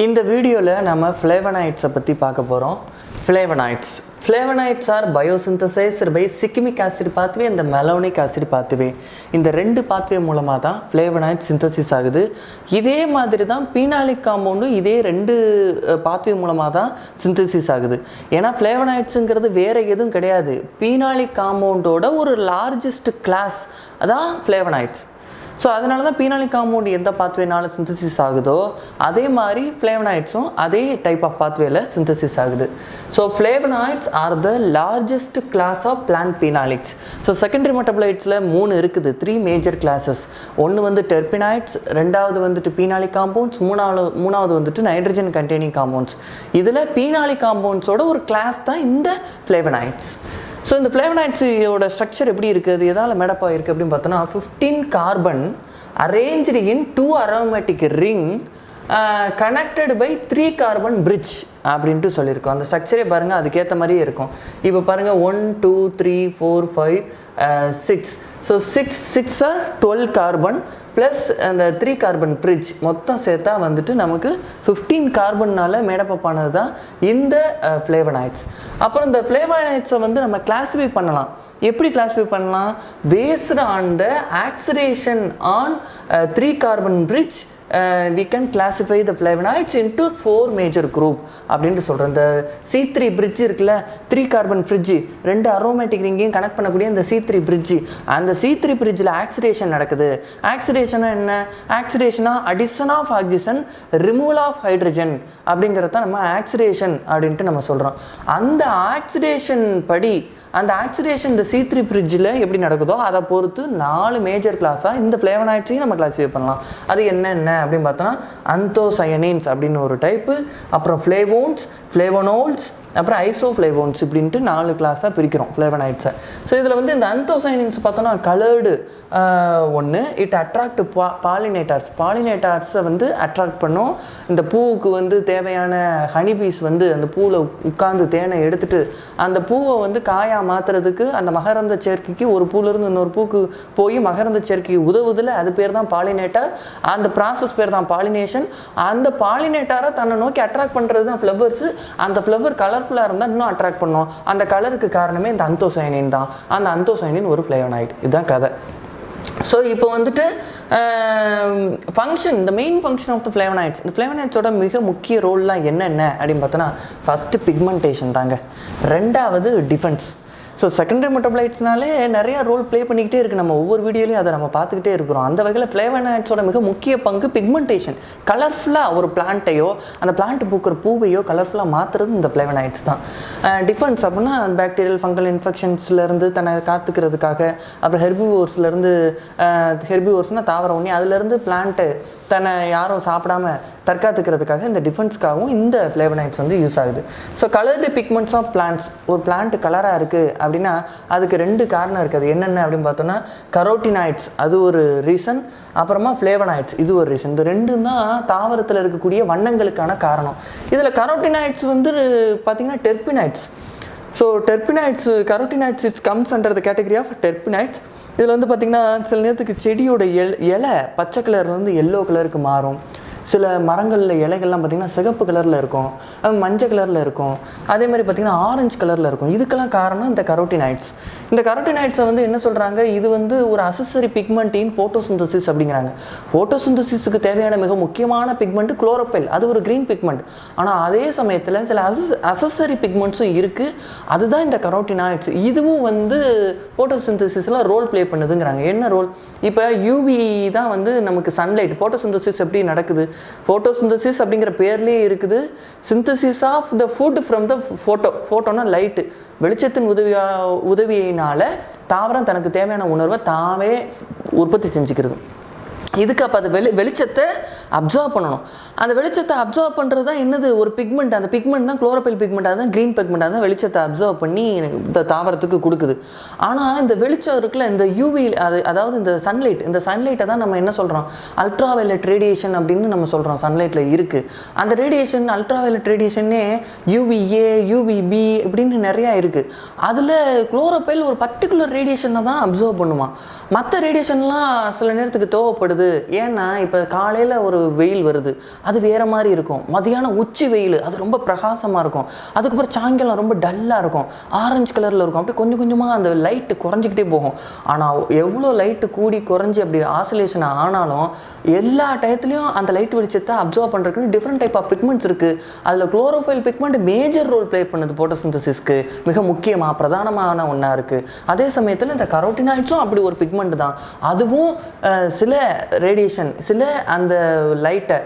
இந்த வீடியோல நம்ம flavonoids பத்தி பார்க்க போறோம். Flavonoids are biosynthesized by cyclic acid pathway and the malonic acid pathway. இந்த ரெண்டு pathway மூலமா தான் flavonoid synthesis ஆகுது. இதே மாதிரி தான் phenolic compound இதே ரெண்டு pathway மூலமா தான் synthesis ஆகுது. ஏனா flavonoidsங்கிறது வேற எதுவும் கிடையாது. phenolic compound ஓட ஒரு largest class அதான் flavonoids. So அதனால தான் phenolic compound எந்த pathwayனால synthesis ஆகுதோ அதே மாதிரி flavonoidsம் அதே type of pathwayல synthesis ஆகுது. So flavonoids are the largest class of plant phenolics. So secondary metabolites ல மூணு இருக்குது, 3 major classes. ஒன்னு வந்து terpenoids, ரெண்டாவது வந்துட்டு phenolic compounds, மூணாவது வந்துட்டு nitrogen containing compounds. இதுல phenolic compounds ஓட ஒரு class தான் இந்த flavonoids. So இந்த flavonoids ஓட ஸ்ட்ரக்சர் எப்படி இருக்குது, எதால மேடப் ஆயிருக்கு அப்படினு பார்த்தோம்னா 15 carbon arranged in 2 aromatic ring connected by 3 carbon bridge அப்படினு சொல்லிருக்கோம். அந்த ஸ்ட்ரக்சரே பாருங்க அதுக்கு ஏத்த மாதிரியே இருக்கும். இப்போ பாருங்க 1 2 3 4 5 6. So 6 are 12 கார்பன் plus அந்த 3 கார்பன் bridge மொத்தம் சேர்த்தா வந்துட்டு நமக்கு 15 கார்பன்னால மேடப் ஆனது தான் இந்த flavonoids. அப்புறம் இந்த flavonoids வந்து நம்ம கிளாசிஃபை பண்ணலாம். எப்படி கிளாசிஃபை பண்ணலாம்? based on the oxidation on 3 carbon bridge we can classify the flavonoids into 4 major group அப்படினு சொல்றோம். இந்த C3 bridge இருக்குல, 3 carbon bridge, ரெண்டு aromatic ringையும் கனெக்ட் பண்ணக்கூடிய இந்த C3 bridge, அந்த C3 bridgeல ஆக்சிடேஷன் நடக்குது. ஆக்சிடேஷனா என்ன? ஆக்சிடேஷனா addition of oxygen, removal of hydrogen அப்படிங்கறத நம்ம ஆக்சிடேஷன் அப்படினு நம்ம சொல்றோம். அந்த ஆக்சிடேஷன் படி அந்த ஆக்சிடேஷன் இந்த C3 bridgeல எப்படி நடக்குதோ அதை பொறுத்து 4 மேஜர் கிளாஸா இந்த flavonoids-ஐயும் நம்ம கிளாசிஃபை பண்ணலாம். அது என்னென்ன அப்படின்னு பார்த்தோம்னா anthocyanins அப்படின்னு ஒரு டைப்பு, அப்புறம் flavones, flavonoids, அப்புறம் ஐசோஃப்ளேவோன்ஸ் இப்படின்ட்டு 4 கிளாஸாக பிரிக்கிறோம் ஃப்ளேவனாய்ட்ஸை. ஸோ இதில் வந்து இந்த anthocyanins பார்த்தோன்னா கலர்டு ஒன்று, இட் அட்ராக்ட் பாலினேட்டர்ஸை வந்து அட்ராக்ட் பண்ணும். இந்த பூவுக்கு வந்து தேவையான ஹனிபீஸ் வந்து அந்த பூவில் உட்கார்ந்து தேனை எடுத்துட்டு அந்த பூவை வந்து காயாக மாற்றுறதுக்கு அந்த மகரந்த சேர்க்கைக்கு ஒரு பூவிலேருந்து இன்னொரு பூக்கு போய் மகரந்த சேர்க்கைக்கு உதவுதில் அது பேர் தான் பாலினேட்டர். அந்த ப்ராசஸ் பேர் தான் பாலினேஷன். அந்த பாலினேட்டரை தன்னை நோக்கி அட்ராக்ட் பண்ணுறது தான் ஃப்ளவர்ஸு. அந்த ஃப்ளவர் கலர்ஃபுல்லாக இருந்தால் இன்னும் அட்ராக்ட் பண்ணோம். அந்த கலருக்கு காரணமே இந்த anthocyanin தான். அந்த anthocyanin ஒரு flavonoid. இதுதான் கதை. ஸோ இப்போ வந்துட்டு ஃபங்க்ஷன், இந்த main function of the flavonoids, இந்த ஃப்ளேவனாய்ட்ஸோட மிக முக்கிய ரோல்லாம் என்னென்ன அப்படின்னு பார்த்தோன்னா ஃபஸ்ட்டு பிக்மெண்டேஷன் தாங்க, ரெண்டாவது டிஃபென்ஸ். ஸோ செகண்டரி மெட்டபாலைட்ஸ்னாலே நிறையா ரோல் ப்ளே பண்ணிக்கிட்டே இருக்குது. நம்ம ஒவ்வொரு வீடியோலையும் அதை நம்ம பார்த்துக்கிட்டே இருக்கிறோம். அந்த வகையில் ஃப்ளேவனாய்ட்ஸோட மிக முக்கிய பங்கு பிக்மெண்டேஷன். கலர்ஃபுல்லாக ஒரு பிளான்ட்டையோ அந்த பிளான்ட் பூக்கிற பூவையோ கலர்ஃபுல்லாக மாற்றுறது இந்த ஃப்ளேவனாய்ட்ஸ் தான். டிஃபென்ஸ் அப்படின்னா பாக்டீரியல் ஃபங்கல் இன்ஃபெக்ஷன்ஸ்லேருந்து தன்னை காத்துக்கிறதுக்காக, அப்புறம் ஹெர்பிவோர்ஸ்னால் தாவர உண்ணி, அதுலேருந்து பிளான்ட்டு தன்னை யாரும் சாப்பிடாம தற்காத்துக்கிறதுக்காக இந்த டிஃபென்ஸ்க்காகவும் இந்த ஃப்ளேவனாய்ட்ஸ் வந்து யூஸ் ஆகுது. So coloured pigments of plants, ஒரு பிளான்ட் கலராக இருக்குது அப்படின்னா அதுக்கு 2 காரணம் இருக்குது. அது என்னென்ன அப்படின்னு பார்த்தோன்னா கரோட்டினாய்ட்ஸ் அது ஒரு ரீசன், அப்புறமா ஃப்ளேவனாய்ட்ஸ் இது ஒரு ரீசன். இந்த ரெண்டும் தான் தாவரத்தில் இருக்கக்கூடிய வண்ணங்களுக்கான காரணம். இதில் கரோட்டினாய்ட்ஸ் வந்து பார்த்திங்கன்னா terpenoids. So terpenoids, carotenoids it's comes under the category of terpenoids. இதில் வந்து பார்த்திங்கன்னா சில நேரத்துக்கு செடியோட இலை பச்சை கலர்லேருந்து எல்லோ கலருக்கு மாறும். சில மரங்களில் இலைகள்லாம் பார்த்திங்கன்னா சிகப்பு கலரில் இருக்கும், மஞ்சள் கலரில் இருக்கும், அதே மாதிரி பார்த்திங்கன்னா ஆரஞ்சு கலரில் இருக்கும். இதுக்கெல்லாம் காரணம் இந்த கரோட்டினாய்ட்ஸ். இந்த கரோட்டினாய்ட்ஸை வந்து என்ன சொல்கிறாங்க, இது வந்து ஒரு அசசரி பிக்மெண்ட் இன் ஃபோட்டோசிந்தசிஸ் அப்படிங்கிறாங்க. ஃபோட்டோசிந்தசிஸுக்கு தேவையான மிக முக்கியமான பிக்மெண்ட் குளோரோஃபில், அது ஒரு க்ரீன் பிக்மெண்ட். ஆனால் அதே சமயத்தில் சில அசசரி பிக்மெண்ட்ஸும் இருக்குது, அதுதான் இந்த கரோட்டினாய்ட்ஸ். இதுவும் வந்து ஃபோட்டோசிந்தசிஸில் ரோல் ப்ளே பண்ணுதுங்கிறாங்க. என்ன ரோல்? இப்போ யூவி தான் வந்து நமக்கு சன்லைட், ஃபோட்டோசிந்தசிஸ் எப்படி நடக்குது? ஃபோட்டோசிந்தசிஸ் அப்படிங்கிற பேர்லேயே இருக்குது, synthesis of the food from the ஃபோட்டோனா லைட்டு, வெளிச்சத்தின் உதவியினால தாவரம் தனக்கு தேவையான உணர்வை தாவே உற்பத்தி செஞ்சுக்கிறது. இதுக்கு அப்போ அது வெளிச்சத்தை அப்சர்வ் பண்ணணும். அந்த வெளிச்சத்தை அப்சர்வ் பண்ணுறது தான் என்னது, ஒரு பிக்மெண்ட். அந்த பிக்மெண்ட் தான் குளோரோஃபில் பிக்மெண்ட், அதுதான் க்ரீன் பிக்மெண்ட், அதுதான் வெளிச்சத்தை அப்சர்வ் பண்ணி இந்த தாவரத்துக்கு கொடுக்குது. ஆனால் இந்த வெளிச்சம் இருக்குல்ல, இந்த யூவி அதாவது இந்த சன்லைட்டை தான் நம்ம என்ன சொல்கிறோம், அல்ட்ரா வயலட் ரேடியேஷன் அப்படின்னு நம்ம சொல்கிறோம். சன்லைட்டில் இருக்குது அந்த ரேடியேஷன், அல்ட்ரா வயலட் ரேடியேஷனே UVA, UVB இப்படின்னு நிறையா இருக்குது. அதில் குளோரோஃபில் ஒரு பர்டிகுலர் ரேடியேஷனை தான் அப்சர்வ் பண்ணுமா. மற்ற ரேடியேஷன்லாம் சில நேரத்துக்கு தேவைப்படுது. ஏன்னா இப்போ காலையில் ஒரு வெயில் வருது, அது வேறு மாதிரி இருக்கும். மதியானம் உச்சி வெயில் அது ரொம்ப பிரகாசமாக இருக்கும். அதுக்கப்புறம் சாயங்காலம் ரொம்ப டல்லாக இருக்கும், ஆரஞ்சு கலரில் இருக்கும். அப்படி கொஞ்சம் கொஞ்சமாக அந்த லைட்டு குறைஞ்சிக்கிட்டே போகும். ஆனால் எவ்வளோ லைட்டு கூடி குறைஞ்சி அப்படி ஆசிலேஷன் ஆனாலும் எல்லா டயத்துலையும் அந்த லைட் வெளிச்சத்தை அப்சர்வ் பண்ணுறதுக்குன்னு டிஃப்ரெண்ட் டைப் ஆஃப் பிக்மெண்ட்ஸ் இருக்குது. அதில் chlorophyll pigment major role play பண்ணுது போட்டோசிந்தசிஸ்க்கு, மிக முக்கியமாக பிரதானமான ஒன்றா இருக்குது. அதே சமயத்தில் இந்த கரோட்டினாய்ட்ஸும் அப்படி ஒரு பிக்மெண்ட் தான். அதுவும் சில ரேடியேஷன், சில அந்த லைட்டை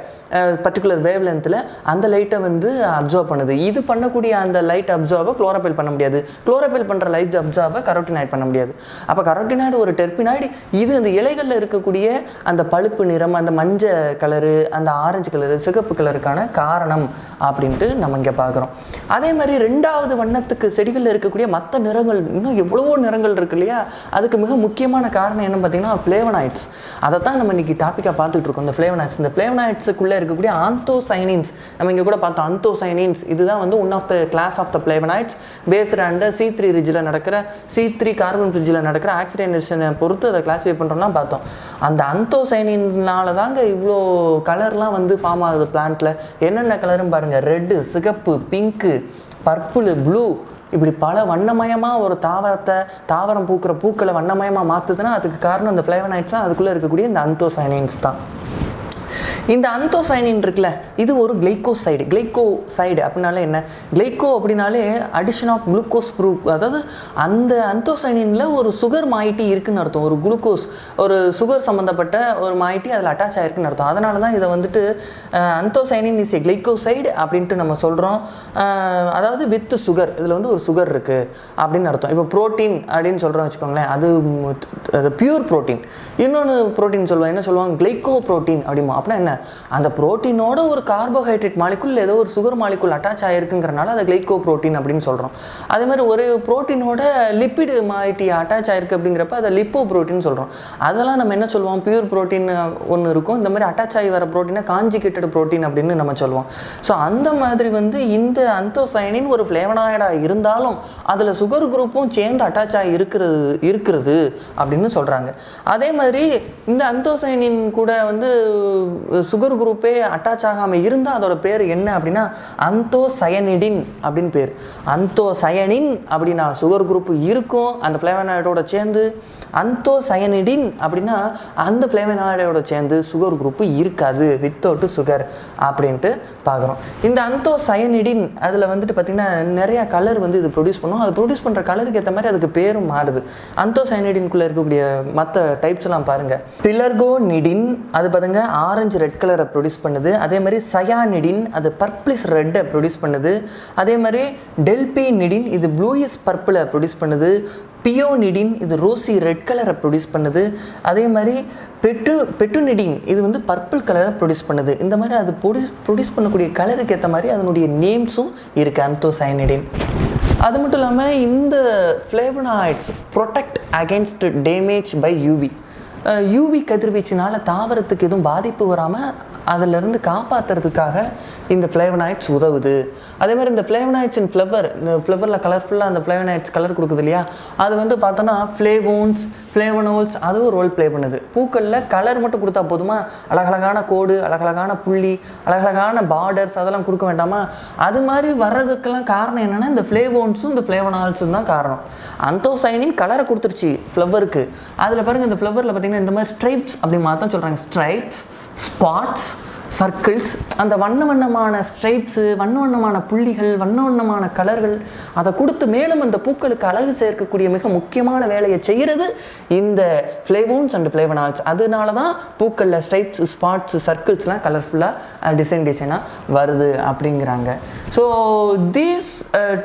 பர்டிகுலர் வேவ் லென்த்தில் அந்த லைட்டை வந்து அப்சர்வ் பண்ணுது. இது பண்ணக்கூடிய அந்த லைட் அப்சர்வை குளோரோஃபைல் பண்ண முடியாது. குளோரோஃபைல் பண்ணுற லைட்ஸ் அப்சர்வை கரோட்டினாய்ட் பண்ண முடியாது. அப்போ கரோட்டினாய்டு ஒரு டெர்பினாய்டு. இது அந்த இலைகளில் இருக்கக்கூடிய அந்த பழுப்பு நிறம், அந்த மஞ்சள் கலரு, அந்த ஆரஞ்சு கலரு, சிகப்பு கலருக்கான காரணம் அப்படின்ட்டு நம்ம இங்கே பார்க்குறோம். அதே மாதிரி ரெண்டாவது வண்ணத்துக்கு செடிகளில் இருக்கக்கூடிய மற்ற நிறங்கள், இன்னும் எவ்வளவோ நிறங்கள் இருக்கு இல்லையா, அதுக்கு மிக முக்கியமான காரணம் என்ன பார்த்தீங்கன்னா ஃப்ளேவனாய்ட்ஸ். அதை தான் நம்ம இன்றைக்கி டாப்பிக்காக பார்த்துட்டு இருக்கோம். இந்த ஃப்ளேவனாய்ட்ஸ், இந்த ஃப்ளேவனாய்ட்ஸுக்குள்ளே இருக்கக்கூடிய ஆந்தோசைனின்ஸ், நம்ம இங்கே கூட பார்த்தோம் ஆந்தோசைனின்ஸ். இதுதான் வந்து one of the class of the flavonoids based அந்த C3 ரிட்ஜில் நடக்கிற, C3 கார்பன் ரிட்ஜில் நடக்கிற ஆக்சிடேஷனை பொறுத்து அதை கிளாஸிஃபை பண்ணுறோம்லாம் பார்த்தோம். அந்த ஆந்தோசைனின்னால தாங்க இவ்வளோ கலர்லாம் வந்து ஃபார்ம் ஆகுது பிளான்ட்டில். என்னென்ன கலரும் பாருங்கள், ரெட்டு, சிகப்பு, பிங்க்கு, பர்பிள், ப்ளூ, இப்படி பல வண்ணமயமாக ஒரு தாவரம் பூக்கிற பூக்களை வண்ணமயமாக மாற்றுதுன்னா அதுக்கு காரணம் இந்த ஃப்ளேவனாய்ட்ஸ் தான். அதுக்குள்ளே இருக்கக்கூடிய இந்த ஆந்தோசைனின்ஸ் தான். இந்த ஆந்தோசைனின் இருக்குல்ல, இது ஒரு கிளைகோசைடு. கிளைகோசைடு அப்படின்னாலே என்ன? கிளைகோ அப்படின்னாலே அடிஷன் ஆஃப் குளுக்கோஸ் குரூப். அதாவது அந்த ஆந்தோசைனின்ல ஒரு சுகர் மாயிட்டி இருக்குன்னு அர்த்தம். ஒரு குளுக்கோஸ், ஒரு சுகர் சம்மந்தப்பட்ட ஒரு மாயிட்டி அதில் அட்டாச் ஆகிருக்குன்னு அர்த்தம். அதனால தான் இதை வந்துட்டு ஆந்தோசைனின் இஸ் ஏ கிளைகோசைடு அப்படின்ட்டு நம்ம சொல்கிறோம். அதாவது வித் சுகர், இதில் வந்து ஒரு சுகர் இருக்குது அப்படின்னு அர்த்தம். இப்போ ப்ரோட்டீன் அப்படின்னு சொல்கிறோம் வச்சுக்கோங்களேன், அது பியூர் ப்ரோட்டீன். இன்னொன்று ப்ரோட்டீன் சொல்லுவாங்க, என்ன சொல்லுவாங்க, கிளைகோ ப்ரோட்டீன் அப்படிமா. அப்படின்னா என்ன? அந்த புரோட்டீனோட ஒரு கார்போஹைட்ரேட் மாலிகுல், ஏதோ ஒரு சுகர் மாலிகுல் அட்டாச் ஆகிருக்குங்கிறனால அதை கிளைகோ ப்ரோட்டீன் அப்படின்னு சொல்கிறோம். அதே மாதிரி ஒரு ப்ரோட்டீனோட லிப்பிடு மாயிட்டி அட்டாச் ஆகிருக்கு அப்படிங்கிறப்ப அதை லிப்போ ப்ரோட்டீன் சொல்கிறோம். அதெல்லாம் நம்ம என்ன சொல்லுவோம், பியூர் ப்ரோட்டீன் ஒன்று இருக்கும், இந்த மாதிரி அட்டாச் ஆகி வர ப்ரோட்டீனை காஞ்சிகேட்டட் ப்ரோட்டீன் அப்படின்னு நம்ம சொல்லுவோம். ஸோ அந்த மாதிரி வந்து இந்த ஆந்தோசைனின் ஒரு ஃப்ளேவனாய்டாக இருந்தாலும் அதில் சுகர் குரூப்பும் சேர்ந்து அட்டாச் ஆகி இருக்கிறது அப்படின்னு சொல்கிறாங்க. அதே மாதிரி இந்த ஆந்தோசைனின் கூட வந்து சுகர் குரூப்பே அட்டாச் ஆகாமல் இருந்தால் அதோட பேர் என்ன அப்படின்னா ஆந்தோசயனிடின் அப்படின்னு பேர். ஆந்தோசயனின் அப்படின்னா சுகர் குரூப் இருக்கும் அந்த ஃப்ளேவனாய்டோட சேர்ந்து. ஆந்தோசயனிடின் அப்படின்னா அந்த ஃப்ளேவனாய்டோட சேர்ந்து சுகர் குரூப்பு இருக்காது, வித்தவுட் சுகர் அப்படின்ட்டு பார்க்குறோம். இந்த ஆந்தோசயனிடின் அதில் வந்துட்டு பார்த்திங்கன்னா நிறையா கலர் வந்து இது ப்ரொடியூஸ் பண்ணும். அது ப்ரொடியூஸ் பண்ணுற கலருக்கு ஏற்ற மாதிரி அதுக்கு பேரும் மாறுது. ஆந்தோசயனிடின்குள்ளே இருக்கக்கூடிய மற்ற டைப்ஸ் எல்லாம் பாருங்கள். பிலர்கோனிடின் அது பாருங்க ஆரஞ்சு ரெட் கலரை ப்ரொடியூஸ் பண்ணுது. அதே மாதிரி சயானிடின் அது பர்பிளிஷ் ரெட்டை ப்ரொடியூஸ் பண்ணுது. அதே மாதிரி டெல்பினிடின் இது ப்ளூயிஷ் பர்பிளை ப்ரொடியூஸ் பண்ணுது. பியோனிடின் இது ரோசி ரெட் கலரை ப்ரொடியூஸ் பண்ணுது. அதே மாதிரி பெட்டுனிடின் இது வந்து பர்பிள் கலரை ப்ரொடியூஸ் பண்ணுது. இந்த மாதிரி அது ப்ரொடியூஸ் பண்ணக்கூடிய கலருக்கு ஏற்ற மாதிரி அதனுடைய நேம்ஸும் இருக்குது ஆந்தோசயனிடின். அது மட்டும் இல்லாமல் இந்த flavonoids protect against damage by UV கதிர்வீச்சினால் தாவரத்துக்கு எதுவும் பாதிப்பு வராமல் அதிலிருந்து காப்பாற்றுறதுக்காக இந்த ஃப்ளேவனாய்ட்ஸ் உதவுது. அதே மாதிரி இந்த ஃப்ளேவனாய்ட்ஸ் இன் இந்த ஃப்ளவரில் கலர்ஃபுல்லாக அந்த ஃப்ளேவனாய்ட்ஸ் கலர் கொடுக்குது இல்லையா, அது வந்து பார்த்தோன்னா ஃப்ளேவனோல்ஸ் அதுவும் ரோல் ப்ளே பண்ணுது. பூக்களில் கலர் மட்டும் கொடுத்தா போதுமா? அழகழகான கோடு, அழகழகான புள்ளி, அழகழகான பார்டர்ஸ் அதெல்லாம் கொடுக்க வேண்டாமா? அது மாதிரி வர்றதுக்கெல்லாம் காரணம் என்னென்னா இந்த ஃப்ளேவோன்ஸும் இந்த ஃப்ளேவனால்ஸும் தான் காரணம். ஆந்தோசைனின் கலரை கொடுத்துருச்சு ஃப்ளவருக்கு. அதில் பாருங்கள், இந்த ஃப்ளவரில் பார்த்திங்கன்னா இந்த மாதிரி ஸ்ட்ரைப்ஸ் அப்படி மாதிரி தான் சொல்கிறாங்க. ஸ்ட்ரைப்ஸ், ஸ்பாட்ஸ், சர்க்கிள்ஸ், அந்த வண்ணமான ஸ்ட்ரைப்ஸு, வண்ணமான புள்ளிகள், வண்ணமான கலர்கள் அதை கொடுத்து மேலும் அந்த பூக்களுக்கு அழகு சேர்க்கக்கூடிய மிக முக்கியமான வேலையை செய்கிறது இந்த ஃப்ளேவோன்ஸ் அண்ட் ஃப்ளேவனால்ஸ். அதனால தான் பூக்களில் ஸ்ட்ரைப்ஸ், ஸ்பாட்ஸ், சர்க்கிள்ஸ்லாம் கலர்ஃபுல்லாக டிசைனாக வருது அப்படிங்கிறாங்க. So these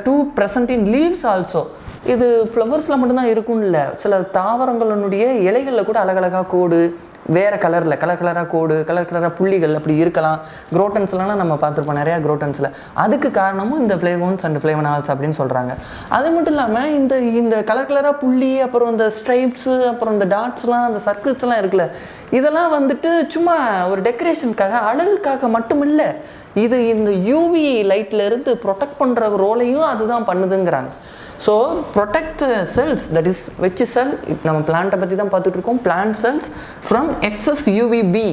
do present in leaves also. இது ஃப்ளவர்ஸில் மட்டும்தான் இருக்கும்னு இல்லை, சில தாவரங்களுடைய இலைகளில் கூட அழகழகாக கோடு, வேறு கலராக கோடு, கலராக புள்ளிகள் அப்படி இருக்கலாம். குரோட்டன்ஸ்லாம் நம்ம பார்த்துருப்போம் நிறையா குரோட்டன்ஸில். அதுக்கு காரணமும் இந்த ஃப்ளேவோன்ஸ் அண்ட் ஃப்ளேவனால்ஸ் அப்படின்னு சொல்கிறாங்க. அது மட்டும் இல்லாமல் இந்த கலராக புள்ளி, அப்புறம் இந்த ஸ்ட்ரைப்ஸு, அப்புறம் இந்த டாட்ஸ்லாம், அந்த சர்க்கிள்ஸ்லாம் இருக்குல்ல, இதெல்லாம் வந்துட்டு சும்மா ஒரு டெக்கரேஷனுக்காக, அழகுக்காக மட்டும் இல்லை, இது இந்த யூவி லைட்லேருந்து ப்ரொடெக்ட் பண்ணுற ரோலையும் அதுதான் பண்ணுதுங்கிறாங்க. So protect cells, that is which cell, நம்ம பிளான்ட்டை பற்றி தான் பார்த்துட்டு இருக்கோம், plant cells from excess UVB.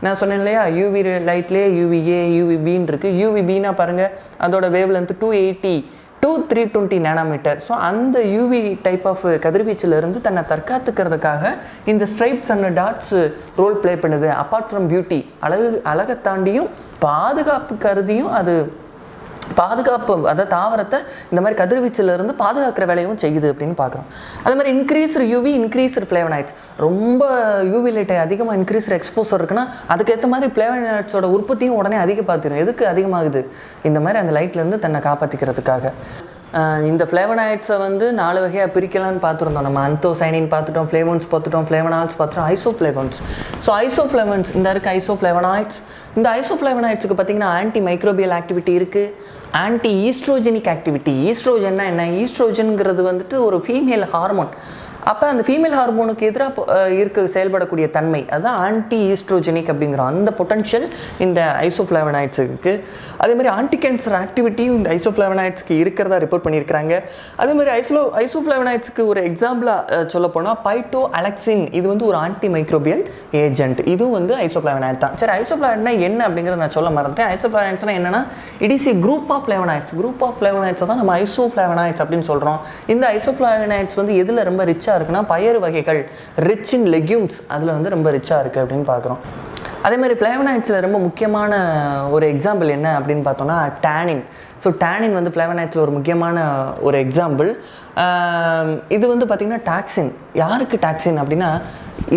நான் சொன்னேன் இல்லையா, யூவி லைட்லேயே யூவிஏ யூவிபின்னு இருக்குது. யூவிபின்னா பாருங்கள், அதோட wavelength 280 to 320 nanometre. So அந்த யூவி டைப் ஆஃப் கதிர்வீச்சிலிருந்து தன்னை தற்காத்துக்கிறதுக்காக இந்த stripes and dots role play பண்ணுது. அப்பார்ட் ஃப்ரம் பியூட்டி, அழகை தாண்டியும் பாதுகாப்பு கருதியும் அது பாதுகாப்பு, அதாவது தாவரத்தை இந்த மாதிரி கதிர்வீச்சிலிருந்து பாதுகாக்கிற வேலையும் செய்யுது அப்படின்னு பார்க்குறோம். அதே மாதிரி இன்க்ரீஸ்டு யூவி இன்க்ரீஸ்டு ஃப்ளேவனாய்ட்ஸ். ரொம்ப யூவி லைட்டை அதிகமாக இன்க்ரீஸ்டு எக்ஸ்போசர் இருக்குன்னா அதுக்கேற்ற மாதிரி ஃப்ளேவனாய்ட்ஸோட உற்பத்தியும் உடனே அதிகப்படுத்திடும். எதுக்கு அதிகமாகுது? இந்த மாதிரி அந்த லைட்லேருந்து தன்னை காப்பாற்றிக்கிறதுக்காக. இந்த ஃப்ளேவனாய்ட்ஸை வந்து 4 வகையாக பிரிக்கலான்னு பார்த்துருந்தோம். நம்ம அந்தோசைனின் பார்த்துட்டோம், ஃப்ளேவோன்ஸ் பார்த்துட்டோம், ஃப்ளேவனால்ஸ் பார்த்துட்டோம், ஐசோஃப்ளேவோன்ஸ். ஸோ ஐசோஃப்ளேவன்ஸ் இந்த இருக்குது ஐசோஃப்ளேவனாய்ட்ஸ். இந்த ஐசோஃப்ளேவனாய்ட்ஸுக்கு பார்த்திங்கன்னா ஆன்டி மைக்ரோபியல் ஆக்டிவிட்டி இருக்குது, ஆன்டி ஈஸ்ட்ரோஜெனிக் ஆக்டிவிட்டி. ஈஸ்ட்ரோஜன்னா என்ன? ஈஸ்ட்ரோஜனுங்கிறது வந்துட்டு ஒரு ஃபீமேல் ஹார்மோன். அப்போ அந்த ஃபீமேல் ஹார்மோனுக்கு எதிராக செயல்படக்கூடிய தன்மை, அதுதான் ஆன்டி ஈஸ்ட்ரோஜெனிக் அப்படிங்கிறோம். அந்த பொட்டன்ஷியல் இந்த ஐசோஃப்ளேவனாய்ட்ஸுக்கு இருக்குது. அதே மாதிரி ஆன்டி கேன்சர் ஆக்டிவிட்டியும் இந்த ஐசோஃப்ளேவனாய்ட்ஸ்க்கு இருக்கிறதா ரிப்போர்ட் பண்ணியிருக்கிறாங்க. அதே மாதிரி ஐசோஃப்ளேவனாய்ட்ஸ்க்கு ஒரு எக்ஸாம்பிளாக சொல்ல போனால் பைட்டோ அலெக்சின். இது வந்து ஒரு ஆன்டி மைக்ரோபியல் ஏஜென்ட். இதுவும் வந்து ஐசோஃப்ளேவனாய்ட் தான். சரி, ஐசோஃப்ளேவனாய்ட்னா என்ன அப்படிங்கிறத நான் சொல்ல மறந்துட்டேன். ஐசோஃப்ளேவனாய்ட்ஸ்னால் என்னென்னா, it is a group of flavonoids. Group of ஃப்ளேவனாய்ட்ஸை தான் நம்ம ஐசோஃப்ளேவனாய்ட்ஸ் அப்படின்னு சொல்கிறோம். இந்த ஐசோஃப்ளேவனாய்ட்ஸ் வந்து எதில் ரொம்ப ரிச்சாக இருக்குன்னா, பயறு வகைகள், ரிச் இன் லெக்யூம்ஸ், அதில் வந்து ரொம்ப ரிச்சாக இருக்குது அப்படின்னு பார்க்குறோம். அதே மாதிரி ஃப்ளேவனாய்ட்ஸில் ரொம்ப முக்கியமான ஒரு எக்ஸாம்பிள் என்ன அப்படின்னு பார்த்தோன்னா டேனின். ஸோ டேனின் வந்து ஃப்ளேவனாய்ட்ஸில் ஒரு முக்கியமான ஒரு எக்ஸாம்பிள். இது வந்து பார்த்திங்கன்னா டாக்ஸின். யாருக்கு டாக்ஸின் அப்படின்னா,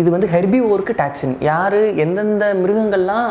இது வந்து ஹெர்பிவோருக்கு டாக்ஸின். யார் எந்தெந்த மிருகங்கள்லாம்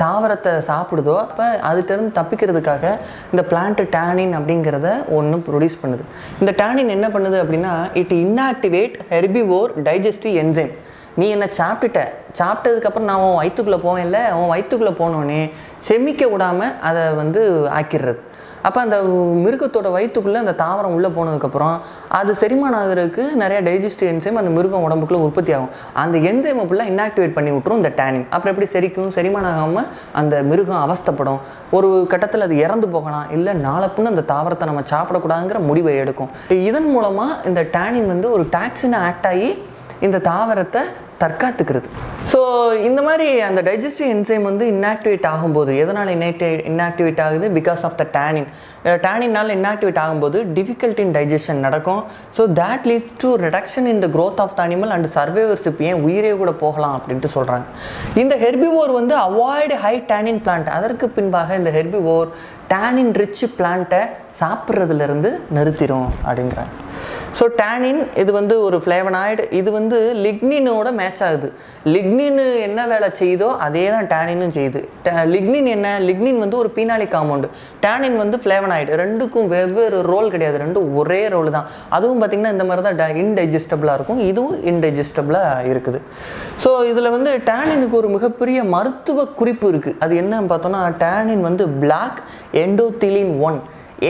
தாவரத்தை சாப்பிடுதோ அப்போ அதுகிட்டருந்து தப்பிக்கிறதுக்காக இந்த பிளான்ட் டேனின் அப்படிங்கிறத ஒன்று ப்ரொடியூஸ் பண்ணுது. இந்த டேனின் என்ன பண்ணுது அப்படின்னா, it inactivate herbivore digestive enzyme. நீ என்ன சாப்பிட்டதுக்கப்புறம் நான் உன் வயிற்றுக்குள்ளே போவேன், இல்லை உன் வயிற்றுக்குள்ளே போனோடனே செமிக்க விடாமல் அதை வந்து ஆக்கிடுறது. அப்போ அந்த மிருகத்தோட வயிற்றுக்குள்ளே அந்த தாவரம் உள்ளே போனதுக்கப்புறம் அது செரிமானம் ஆகிறதுக்கு நிறைய டைஜஸ்டிவ் என்சைம் அந்த மிருகம் உடம்புக்குள்ளே உற்பத்தி ஆகும். அந்த என்சைமை ஃபுல்லாக இன்ஆக்டிவேட் பண்ணி விட்டுரும் இந்த டேனின். அப்புறம் எப்படி செரிக்கும்? செரிமானம் ஆகாமல் அந்த மிருகம் அவஸ்தைப்படும். ஒரு கட்டத்தில் அது இறந்து போகலாம், இல்லை நாளைப்புன்னு அந்த தாவரத்தை நம்ம சாப்பிடக்கூடாதுங்கிற முடிவை எடுக்கும். இதன் மூலமாக இந்த டேனின் வந்து ஒரு டாக்ஸினை ஆக்ட் ஆகி இந்த தாவரத்தை தற்காத்துக்கிறது. ஸோ இந்த மாதிரி அந்த டைஜஸ்டிவ் என்சைம் வந்து இன்ஆக்டிவேட் ஆகும்போது, எதனால் இன்ஆக்டிவேட் ஆகுது? Because of the tannin. டேனினால் இன்ஆக்டிவேட் ஆகும்போது டிஃபிகல்ட் இன் டைஜஷன் நடக்கும். So that leads to reduction in the growth of the animal and survivorship. ஏன் உயிரே கூட போகலாம் அப்படின்ட்டு சொல்கிறாங்க. இந்த ஹெர்பிவோர் வந்து அவாய்டு ஹை டேனின் பிளான்ட். அதற்கு பின்பாக இந்த ஹெர்பிவோர் டேனின் ரிச் பிளான்ட்டை சாப்பிட்றதுலேருந்து நிறுத்திடும் அப்படிங்கிறாங்க. ஸோ டேனின் இது வந்து ஒரு ஃப்ளேவனாய்டு. இது வந்து லிக்னினோட மேட்ச் ஆகுது. லிக்னின் என்ன வேலை செய்யுதோ அதே தான் டேனினும் செய்யுது. லிக்னின் என்ன? லிக்னின் வந்து ஒரு பீனாலிக் காம்பவுண்டு, டேனின் வந்து ஃப்ளேவனாய்டு. ரெண்டுக்கும் வெவ்வேறு ரோல் கிடையாது, ரெண்டும் ஒரே ரோல் தான். அதுவும் பார்த்திங்கன்னா இந்த மாதிரி தான் இன்டைஜஸ்டபிளாக இருக்கும், இதுவும் இன்டைஜஸ்டபிளாக இருக்குது. ஸோ இதில் வந்து டேனினுக்கு ஒரு மிகப்பெரிய மருத்துவ குறிப்பு இருக்குது. அது என்னன்னு பார்த்தோன்னா, டேனின் வந்து பிளாக் எண்டோத்திலின் 1.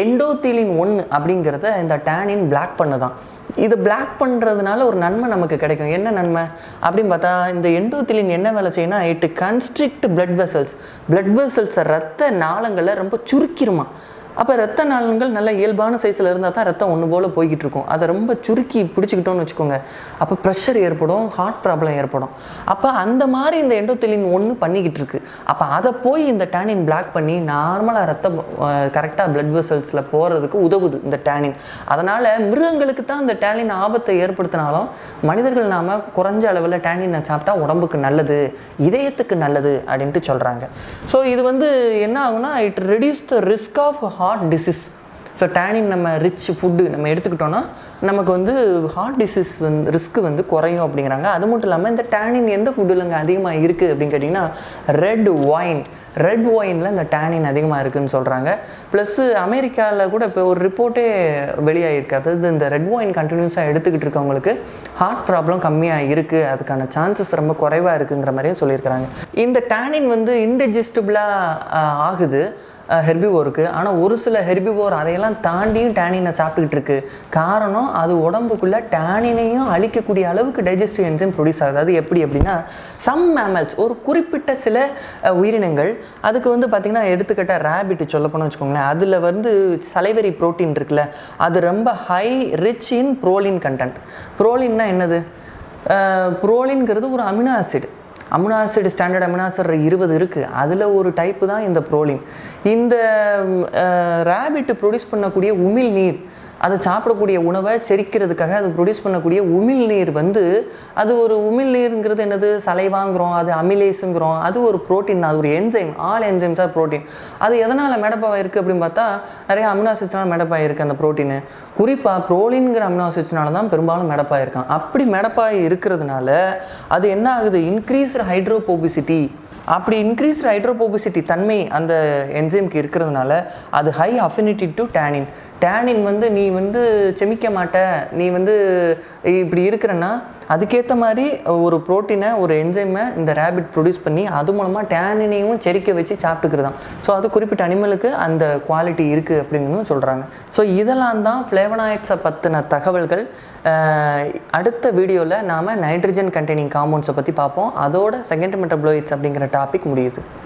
எண்டோத்திலின் 1 அப்படிங்கிறத இந்த டேனின் பிளாக் பண்ணுதான். இது பிளாக் பண்ணுறதுனால ஒரு நன்மை நமக்கு கிடைக்கும். என்ன நன்மை அப்படின்னு பார்த்தா, இந்த எண்டோத்திலின் என்ன வேலை செய்யணும்னா, it constrict blood vessels. Blood வெசல்ஸை ரத்த நாளங்களை ரொம்ப சுருக்கிருமா. அப்போ ரத்த நாளங்கள் நல்ல இயல்பான சைஸில் இருந்தால் தான் ரத்தம் ஒன்று போல் போய்கிட்டு இருக்கும். அதை ரொம்ப சுருக்கி பிடிச்சிக்கிட்டோன்னு வச்சுக்கோங்க, அப்போ ப்ரெஷர் ஏற்படும், ஹார்ட் ப்ராப்ளம் ஏற்படும். அப்போ அந்த மாதிரி இந்த எண்டோத்திலின் 1 பண்ணிக்கிட்டு இருக்கு. அப்போ அதை போய் இந்த டேனின் பிளாக் பண்ணி நார்மலாக ரத்தம் கரெக்டாக பிளட் வெசல்ஸில் போகிறதுக்கு உதவுது இந்த டேனின். அதனால் மிருகங்களுக்கு தான் இந்த டேனின் ஆபத்தை ஏற்படுத்தினாலும் மனிதர்கள் நாம் குறைஞ்ச அளவில் டேனினை சாப்பிட்டா உடம்புக்கு நல்லது, இதயத்துக்கு நல்லது அப்படின்ட்டு சொல்கிறாங்க. ஸோ இது வந்து என்ன ஆகுனா, it reduce the risk of heart disease. So tannin நம்ம ரிச் ஃபுட்டு நம்ம எடுத்துக்கிட்டோன்னா நமக்கு வந்து ஹார்ட் டிசீஸ் வந்து ரிஸ்க்கு வந்து குறையும் அப்படிங்கிறாங்க. அது மட்டும் இல்லாமல் இந்த டேனின் எந்த ஃபுட்டுலங்க அதிகமாக இருக்குது அப்படின்னு கேட்டிங்கன்னா, ரெட் ஒயின். ரெட் ஒயினில் இந்த டேனின் அதிகமாக இருக்குதுன்னு சொல்கிறாங்க. ப்ளஸ்ஸு அமெரிக்காவில் கூட இப்போ ஒரு ரிப்போர்ட்டே வெளியாகிருக்கு. அதாவது இந்த ரெட் ஒயின் கண்டினியூஸாக எடுத்துக்கிட்டு இருக்கவங்களுக்கு ஹார்ட் ப்ராப்ளம் கம்மியாக இருக்குது, அதுக்கான சான்சஸ் ரொம்ப குறைவாக இருக்குங்கிற மாதிரியும் சொல்லியிருக்கிறாங்க. இந்த டேனின் வந்து இன்டைஜஸ்டபிளாக ஆகுது ஹெர்பிவோருக்கு. ஆனால் ஒரு சில ஹெர்பிவோர் அதையெல்லாம் தாண்டியும் டேனினை சாப்பிட்டுக்கிட்டு இருக்கு. காரணம், அது உடம்புக்குள்ளே டேனினையும் அழிக்கக்கூடிய அளவுக்கு டைஜஸ்டிவ் என்சைம் ப்ரொடியூஸ் ஆகுது. அது எப்படி அப்படின்னா, சம் மேமல்ஸ், ஒரு குறிப்பிட்ட சில உயிரினங்கள், அதுக்கு வந்து பார்த்திங்கன்னா எடுத்துக்கிட்டால் ரேபிட் சொல்லப்போன்னு வச்சுக்கோங்களேன், அதில் வந்து சலைவரி ப்ரோட்டீன் இருக்குல்ல, அது ரொம்ப high rich in proline content. ப்ரோலின்னா என்னது? ப்ரோலின்ங்கிறது ஒரு amino acid. Amino acid standard amino acid 20 இருக்குது. அதில் ஒரு டைப்பு தான் இந்த புரோலின். இந்த ரேபிட் ப்ரொடியூஸ் பண்ணக்கூடிய உமிழ் நீர், அதை சாப்பிடக்கூடிய உணவை செரிக்கிறதுக்காக அது ப்ரொடியூஸ் பண்ணக்கூடிய உமிழ் நீர் வந்து, அது ஒரு உமிழ் நீருங்கிறது என்னது, சலைவாங்கிறோம், அது அமிலேஸுங்கிறோம், அது ஒரு ப்ரோட்டீன், அது ஒரு enzyme. All enzymes are protein. அது எதனால் மேடப்பாக இருக்குது அப்படின்னு பார்த்தா, நிறைய அமினோ ஆசிட்ஸ்னால மேடப்பாக இருக்குது அந்த ப்ரோட்டீனு. குறிப்பாக ப்ரோலின்கிற அமினோ ஆசிட்ஸ்னால தான் பெரும்பாலும் மேடப்பாக இருக்கான். அப்படி மேடப்பாக இருக்கிறதுனால அது என்ன ஆகுது, இன்க்ரீஸ்டு ஹைட்ரோபோபிசிட்டி. அப்படி இன்க்ரீஸ்டு ஹைட்ரோபோபிசிட்டி தன்மை அந்த என்சைம்க்கு இருக்கிறதுனால அது high affinity to tannin. Tannin வந்து நீ வந்து செமிக்க மாட்ட, நீ வந்து இப்படி இருக்கிறன்னா அதுக்கேற்ற மாதிரி ஒரு ப்ரோட்டீனை, ஒரு என்சைமை இந்த ரேபிட் ப்ரொடியூஸ் பண்ணி அது மூலமாக டேனினையும் செரிக்க வச்சு சாப்பிட்டுக்கிறதான். ஸோ அது குறிப்பிட்ட அனிமலுக்கு அந்த குவாலிட்டி இருக்குது அப்படின்னு சொல்கிறாங்க. ஸோ இதெல்லாம் தான் ஃப்ளேவனாய்ட்ஸை பற்றின தகவல்கள். அடுத்த வீடியோவில் நாம் நைட்ரஜன் கண்டெய்னிங் காம்பவுண்ட்ஸை பற்றி பார்ப்போம். அதோட செகண்ட் மெட்டபாலைட்ஸ் அப்படிங்கிற டாபிக் முடியுது.